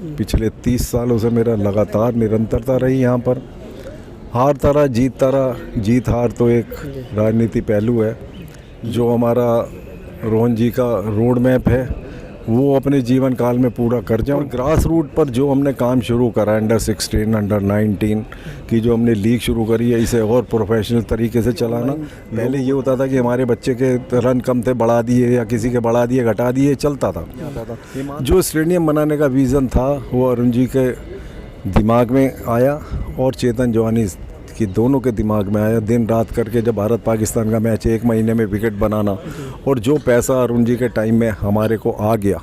पिछले 30 सालों से मेरा लगातार निरंतरता रही यहाँ पर। हारता रहा, जीतता रहा। जीत हार तो एक राजनीति पहलू है। जो हमारा रोहन जी का रोड मैप है वो अपने जीवन काल में पूरा कर जाऊँ। ग्रास रूट पर जो हमने काम शुरू करा, अंडर 16, अंडर 19 की जो हमने लीग शुरू करी है, इसे और प्रोफेशनल तरीके से चलाना। पहले ये होता था कि हमारे बच्चे के रन कम थे, बढ़ा दिए, या किसी के बढ़ा दिए, घटा दिए, चलता था। जो स्टेडियम बनाने का विज़न था वो अरुण जी के दिमाग में आया और चेतन जवानी कि दोनों के दिमाग में आया। दिन रात करके जब भारत पाकिस्तान का मैच 1 महीने में विकेट बनाना, और जो पैसा अरुण जी के टाइम में हमारे को आ गया,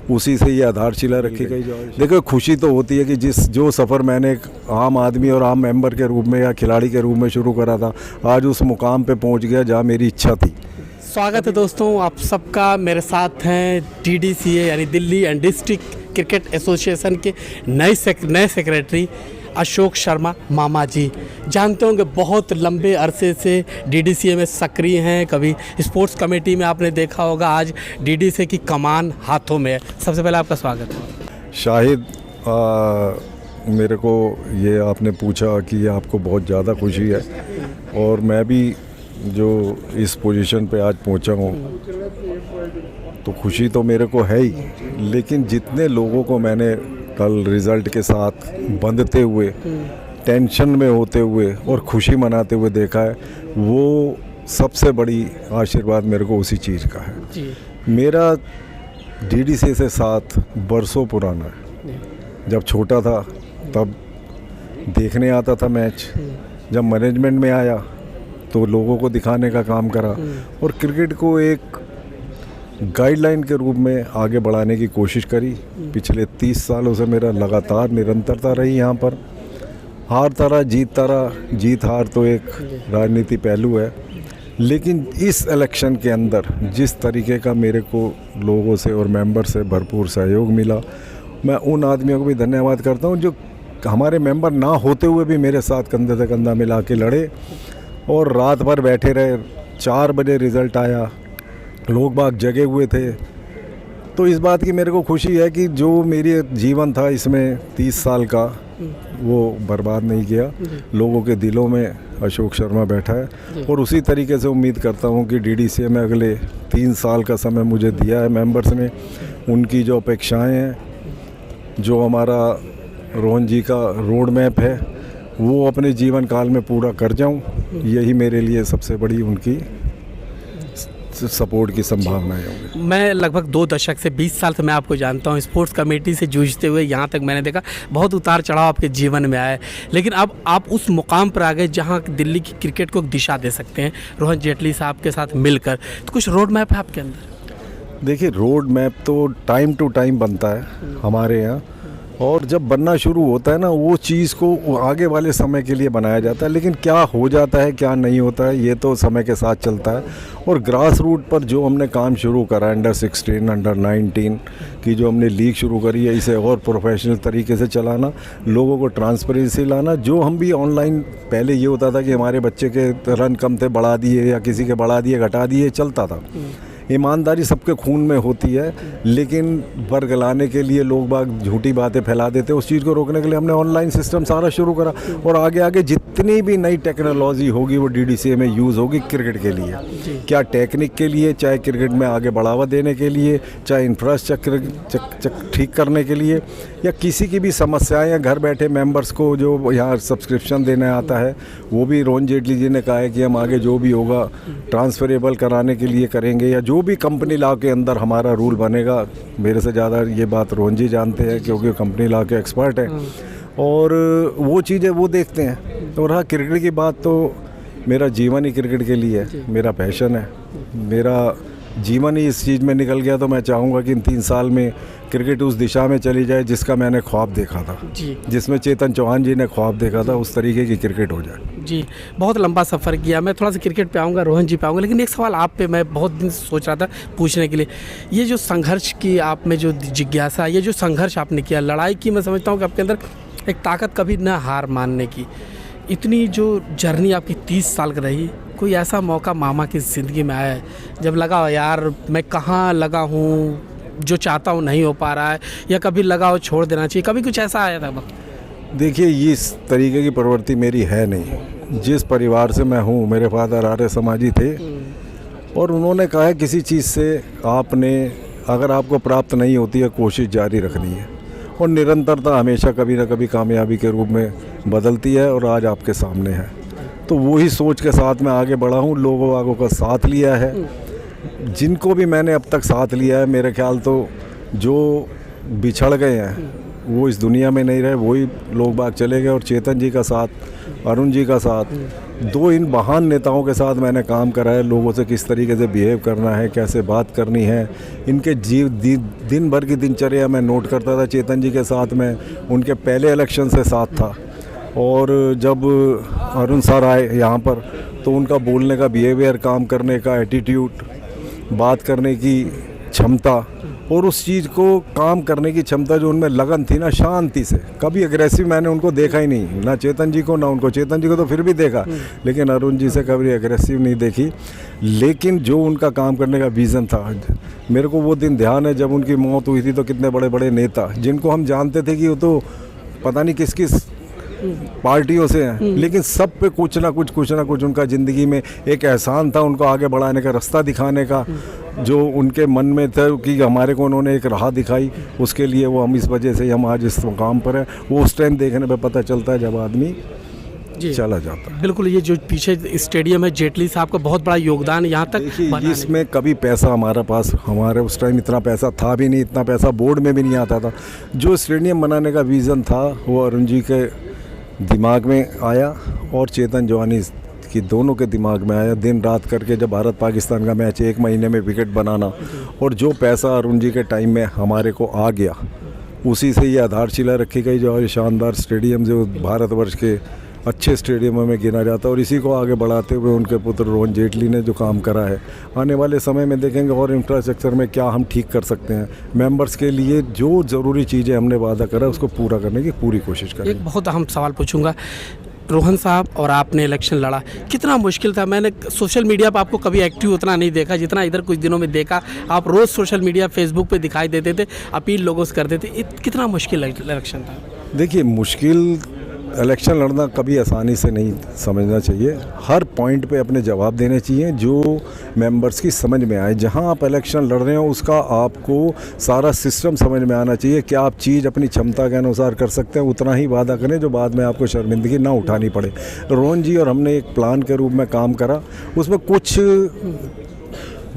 उसी से ये आधारशिला रखी गई। देखो, खुशी तो होती है कि जो सफ़र मैंने एक आम आदमी और आम मेंबर के रूप में या खिलाड़ी के रूप में शुरू करा था, आज उस मुकाम पे पहुंच गया जहां मेरी इच्छा थी। स्वागत है दोस्तों आप सबका। मेरे साथ हैं DDCA यानी Delhi and district cricket association के नए सेक्रेटरी अशोक शर्मा मामा जी। जानते होंगे बहुत लंबे अरसे से DDCA में सक्रिय हैं। कभी स्पोर्ट्स कमेटी में आपने देखा होगा, आज DDCA की कमान हाथों में है। सबसे पहले आपका स्वागत है। शाहिद, मेरे को ये आपने पूछा कि आपको बहुत ज़्यादा खुशी है, और मैं भी जो इस पोजीशन पे आज पहुंचा हूँ तो खुशी तो मेरे को है ही, लेकिन जितने लोगों को मैंने कल रिज़ल्ट के साथ बंधते हुए, टेंशन में होते हुए और खुशी मनाते हुए देखा है, वो सबसे बड़ी आशीर्वाद मेरे को उसी चीज़ का है जी। मेरा DDCA से साथ बरसों पुराना है। जब छोटा था तब देखने आता था मैच, जब मैनेजमेंट में आया तो लोगों को दिखाने का काम करा, और क्रिकेट को एक गाइडलाइन के रूप में आगे बढ़ाने की कोशिश करी। पिछले 30 सालों से मेरा लगातार निरंतरता रही यहाँ पर। हारता रहा, जीतता रहा। जीत हार तो एक राजनीति पहलू है, लेकिन इस इलेक्शन के अंदर जिस तरीके का मेरे को लोगों से और मेंबर से भरपूर सहयोग मिला, मैं उन आदमियों को भी धन्यवाद करता हूँ जो हमारे मेंबर ना होते हुए भी मेरे साथ कंधे से कंधा मिला के लड़े और रात भर बैठे रहे। 4 बजे रिज़ल्ट आया, लोग बाग जगे हुए थे। तो इस बात की मेरे को खुशी है कि जो मेरी जीवन था इसमें 30 साल का, वो बर्बाद नहीं किया। लोगों के दिलों में अशोक शर्मा बैठा है, और उसी तरीके से उम्मीद करता हूँ कि DDCA में अगले 3 साल का समय मुझे दिया है मेंबर्स ने। उनकी जो अपेक्षाएं हैं, जो हमारा रोहन जी का रोड मैप है, वो अपने जीवन काल में पूरा कर जाऊँ, यही मेरे लिए सबसे बड़ी उनकी सपोर्ट की संभावनाएं होंगी। मैं लगभग 2 दशक से 20 साल से मैं आपको जानता हूँ। स्पोर्ट्स कमेटी से जूझते हुए यहाँ तक मैंने देखा बहुत उतार चढ़ाव आपके जीवन में आया है, लेकिन अब आप उस मुकाम पर आ गए जहाँ दिल्ली की क्रिकेट को दिशा दे सकते हैं रोहन जेटली साहब के साथ मिलकर। तो कुछ रोड मैप है आपके अंदर? देखिए, रोड मैप तो टाइम टू टाइम बनता है हमारे यहाँ, और जब बनना शुरू होता है ना, वो चीज़ को आगे वाले समय के लिए बनाया जाता है, लेकिन क्या हो जाता है क्या नहीं होता है ये तो समय के साथ चलता है। और ग्रास रूट पर जो हमने काम शुरू करा, अंडर 16, अंडर 19 की जो हमने लीग शुरू करी है, इसे और प्रोफेशनल तरीके से चलाना, लोगों को ट्रांसपेरेंसी लाना। जो हम भी ऑनलाइन, पहले ये होता था कि हमारे बच्चे के रन कम थे, बढ़ा दिए, या किसी के बढ़ा दिए, घटा दिए, चलता था। ईमानदारी सबके खून में होती है, लेकिन बरगलाने के लिए लोग बाग झूठी बातें फैला देते हैं। उस चीज़ को रोकने के लिए हमने ऑनलाइन सिस्टम सारा शुरू करा, और आगे आगे जितनी भी नई टेक्नोलॉजी होगी वो DDCA में यूज़ होगी क्रिकेट के लिए। क्या टेक्निक के लिए, चाहे क्रिकेट में आगे बढ़ावा देने के लिए, चाहे इंफ्रास्ट्रक्चर ठीक करने के लिए, या किसी की भी समस्याएं, या घर बैठे मेंबर्स को जो यहाँ सब्सक्रिप्शन देने आता है, वो भी रोहन जेटली जी ने कहा है कि हम आगे जो भी होगा ट्रांसफरेबल कराने के लिए करेंगे, या जो भी कंपनी लॉ के अंदर हमारा रूल बनेगा। मेरे से ज़्यादा ये बात रोहन जी जानते हैं क्योंकि कंपनी लॉ के एक्सपर्ट हैं, और वो चीज़ें वो देखते हैं। और हाँ, क्रिकेट की बात तो मेरा जीवन ही क्रिकेट के लिए है, मेरा पैशन है, मेरा जीवन ही इस चीज़ में निकल गया। तो मैं चाहूँगा कि इन 3 साल में क्रिकेट उस दिशा में चली जाए जिसका मैंने ख्वाब देखा था जी, जिसमें चेतन चौहान जी ने ख्वाब देखा था, उस तरीके की क्रिकेट हो जाए जी। बहुत लंबा सफ़र किया, मैं थोड़ा सा क्रिकेट पे आऊँगा, रोहन जी पे आऊँगा, लेकिन एक सवाल आप पे मैं बहुत दिन से सोच रहा था पूछने के लिए। ये जो संघर्ष की आप में जो जिज्ञासा, ये जो संघर्ष आपने किया, लड़ाई की, मैं समझता हूँ कि आपके अंदर एक ताकत कभी न हार मानने की, इतनी जो जर्नी आपकी 30 साल की रही, कोई ऐसा मौका मामा की ज़िंदगी में आया है जब लगा यार मैं कहाँ लगा हूँ, जो चाहता हूँ नहीं हो पा रहा है, या कभी लगा हो छोड़ देना चाहिए, कभी कुछ ऐसा आया था वक्त? देखिए, ये इस तरीके की प्रवृत्ति मेरी है नहीं। जिस परिवार से मैं हूँ, मेरे फादर आर्य समाजी थे और उन्होंने कहा है किसी चीज़ से आपने अगर आपको प्राप्त नहीं होती है, कोशिश जारी रखनी है और निरंतरता हमेशा कभी ना कभी कामयाबी के रूप में बदलती है और आज आपके सामने है। तो वही सोच के साथ मैं आगे बढ़ा हूँ, लोगों वागों का साथ लिया है। जिनको भी मैंने अब तक साथ लिया है, मेरे ख्याल तो जो बिछड़ गए हैं वो इस दुनिया में नहीं रहे, वही लोग बाग चले गए। और चेतन जी का साथ, अरुण जी का साथ, दो इन महान नेताओं के साथ मैंने काम करा है। लोगों से किस तरीके से बिहेव करना है, कैसे बात करनी है, इनके दिन भर की दिनचर्या मैं नोट करता था। चेतन जी के साथ में उनके पहले इलेक्शन से साथ था और जब अरुण सर आए यहाँ पर तो उनका बोलने का बिहेवियर, काम करने का एटीट्यूड, बात करने की क्षमता और उस चीज़ को काम करने की क्षमता जो उनमें लगन थी ना, शांति से, कभी एग्रेसिव मैंने उनको देखा ही नहीं, ना चेतन जी को ना उनको। चेतन जी को तो फिर भी देखा, लेकिन अरुण जी से कभी एग्रेसिव नहीं देखी। लेकिन जो उनका काम करने का विज़न था, मेरे को वो दिन ध्यान है जब उनकी मौत हुई थी तो कितने बड़े बड़े नेता जिनको हम जानते थे कि वो तो पता नहीं किस किस पार्टियों से हैं, लेकिन सब पे कुछ ना कुछ उनका ज़िंदगी में एक एहसान था, उनको आगे बढ़ाने का, रास्ता दिखाने का, जो उनके मन में था कि हमारे को उन्होंने एक राह दिखाई। उसके लिए वो हम इस वजह से हम आज इस मुकाम पर हैं। वो उस टाइम देखने पे पता चलता है जब आदमी चला जाता है। बिल्कुल, ये जो पीछे स्टेडियम है, जेटली साहब का बहुत बड़ा योगदान यहाँ तक बनाने। इसमें कभी पैसा हमारे उस टाइम इतना पैसा था भी नहीं, इतना पैसा बोर्ड में भी नहीं आता था। जो स्टेडियम बनाने का विज़न था वो अरुण जी के दिमाग में आया और चेतन जवानी की दोनों के दिमाग में आया। दिन रात करके जब भारत पाकिस्तान का मैच 1 महीने में विकेट बनाना, और जो पैसा अरुण जी के टाइम में हमारे को आ गया, उसी से ये आधारशिला रखी गई जो शानदार स्टेडियम जो भारतवर्ष के अच्छे स्टेडियमों में गिना जाता है। और इसी को आगे बढ़ाते हुए उनके पुत्र अरुण जेटली ने जो काम करा है, आने वाले समय में देखेंगे और इंफ्रास्ट्रक्चर में क्या हम ठीक कर सकते हैं। मेंबर्स के लिए जो ज़रूरी चीज़ें हमने वादा करा उसको पूरा करने की पूरी कोशिश करें। एक बहुत अहम सवाल पूछूंगा, रोहन साहब और आपने इलेक्शन लड़ा, कितना मुश्किल था? मैंने सोशल मीडिया पर आपको कभी एक्टिव उतना नहीं देखा जितना इधर कुछ दिनों में देखा। आप रोज़ सोशल मीडिया, फेसबुक पे दिखाई देते थे, अपील लोगों से करते थे। कितना मुश्किल इलेक्शन था? देखिए, मुश्किल इलेक्शन लड़ना कभी आसानी से नहीं समझना चाहिए। हर पॉइंट पे अपने जवाब देने चाहिए जो मेंबर्स की समझ में आए। जहां आप इलेक्शन लड़ रहे हो उसका आपको सारा सिस्टम समझ में आना चाहिए। क्या आप चीज़ अपनी क्षमता के अनुसार कर सकते हैं, उतना ही वादा करें जो बाद में आपको शर्मिंदगी ना उठानी पड़े। रोहन जी और हमने एक प्लान के रूप में काम करा, उसमें कुछ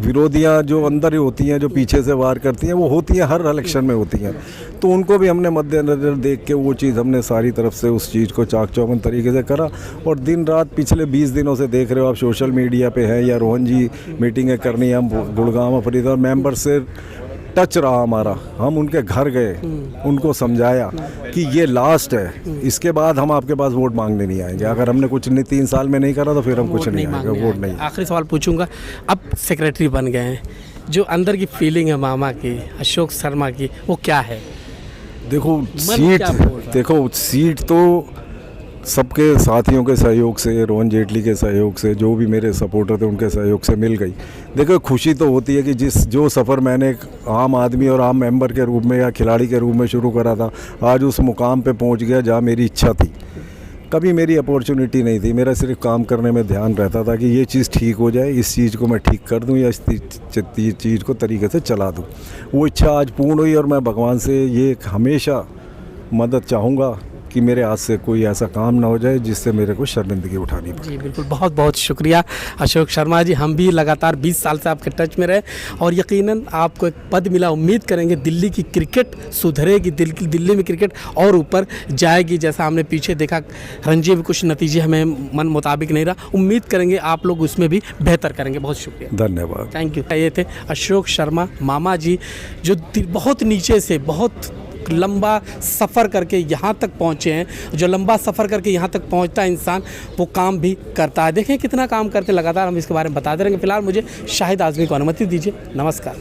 विरोधियां जो अंदर ही होती हैं, जो पीछे से वार करती हैं, वो होती हैं, हर इलेक्शन में होती हैं। तो उनको भी हमने मद्देनज़र देख के वो चीज़ हमने सारी तरफ से उस चीज़ को चाक चौबंद तरीके से करा। और दिन रात पिछले 20 दिनों से देख रहे हो आप, सोशल मीडिया पे है या रोहन जी मीटिंगें करनी है, हम गुड़गांव फरीदाबाद और मेंबर से टच रहा हमारा। हम उनके घर गए, उनको समझाया कि ये लास्ट है, इसके बाद हम आपके पास वोट मांगने नहीं आएंगे। अगर हमने कुछ नहीं 3 साल में नहीं करा तो फिर हम कुछ नहीं आएंगे, वोट नहीं। आखिरी सवाल पूछूंगा, अब सेक्रेटरी बन गए हैं, जो अंदर की फीलिंग है मामा की, अशोक शर्मा की, वो क्या है? देखो सीट तो सबके साथियों के सहयोग से, रोहन जेटली के सहयोग से, जो भी मेरे सपोर्टर थे उनके सहयोग से मिल गई। देखो, खुशी तो होती है कि जो सफ़र मैंने एक आम आदमी और आम मेंबर के रूप में या खिलाड़ी के रूप में शुरू करा था, आज उस मुकाम पे पहुंच गया जहां मेरी इच्छा थी। कभी मेरी अपॉर्चुनिटी नहीं थी, मेरा सिर्फ काम करने में ध्यान रहता था कि ये चीज़ ठीक हो जाए, इस चीज़ को मैं ठीक कर दूं या इस चीज़ को तरीके से चला दूं। वो इच्छा आज पूर्ण हुई और मैं भगवान से ये हमेशा मदद चाहूँगा कि मेरे हाथ से कोई ऐसा काम ना हो जाए जिससे मेरे को शर्मिंदगी उठानी पड़े। जी बिल्कुल, बहुत बहुत शुक्रिया अशोक शर्मा जी। हम भी लगातार 20 साल से आपके टच में रहे और यकीनन आपको एक पद मिला। उम्मीद करेंगे दिल्ली की क्रिकेट सुधरेगी, दिल्ली में क्रिकेट और ऊपर जाएगी। जैसा हमने पीछे देखा, रणजी में कुछ नतीजे हमें मन मुताबिक नहीं रहा, उम्मीद करेंगे आप लोग उसमें भी बेहतर करेंगे। बहुत शुक्रिया, धन्यवाद, थैंक यू। ये थे अशोक शर्मा मामा जी, जो बहुत नीचे से बहुत लंबा सफ़र करके यहाँ तक पहुँचे हैं। जो लंबा सफ़र करके यहाँ तक पहुँचता है इंसान, वो काम भी करता है। देखें कितना काम करते लगातार, हम इसके बारे में बताते रहेंगे। फिलहाल मुझे शाहिद आज़मी को अनुमति दीजिए। नमस्कार।